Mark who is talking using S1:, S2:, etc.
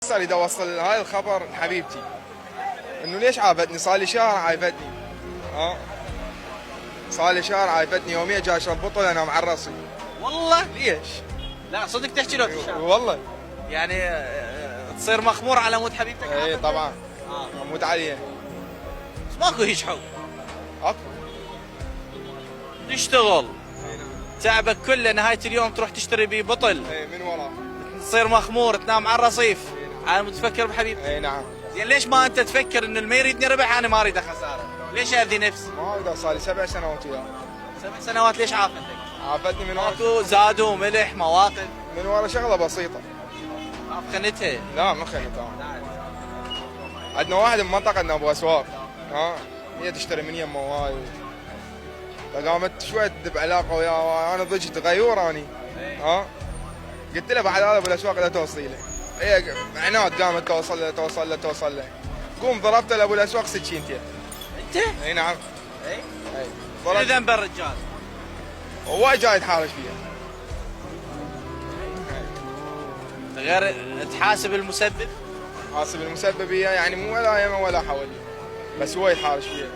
S1: صار اذا اوصل هاي الخبر لحبيبتي انه ليش عافتني، صار لي شهر عايفتني. صار لي شهر عايفتني، يوميا جاي اشرب بطل انام على راسي.
S2: والله
S1: ليش؟
S2: لا صدق تحكي لو تشاف
S1: والله
S2: يعني تصير مخمور على مود حبيبتك.
S1: اي طبعا
S2: آه.
S1: اموت عليها.
S2: بس ماكو هيج حب،
S1: اكو.
S2: تشتغل تعبك كله نهايه اليوم تروح تشتري بيه بطل،
S1: اي من وراه.
S2: تصير مخمور تنام على الرصيف على مود تفكر بحبيبتك.
S1: اي نعم.
S2: زين ليش ما انت تفكر انه اللي ما يريدني ربح انا ما اريده خساره؟ ليش اذي نفسي؟
S1: ما اقدر، صار لي 7 سنوات وياه.
S2: 7 سنوات ليش عافتك؟
S1: عافتني من ورا.
S2: ماكو زادوا ملح مواقف
S1: من ورا شغله بسيطه.
S2: خنتها.
S1: لا ما خنتها. عندنا واحد من منطقتنا ابو اسواق، هي تشتري من يمه وهاي فقامت شويه تدب علاقه وياه، انا ضجت غيور اني. قلت له بعد هذا ابو الاسواق لا توصي له. هي عناد قامت توصل له توصل له توصل له. قوم ضربت له ابو الاسواق سكينتين.
S2: انت؟
S1: اي نعم.
S2: اي
S1: ضربت.
S2: شنو ذنب الرجال؟
S1: هو جاي يتحارش فيها.
S2: غير تحاسب المسبب؟
S1: حاسب المسبب هي يعني مو ولا يمه ولا حول، بس هو يتحارش فيها.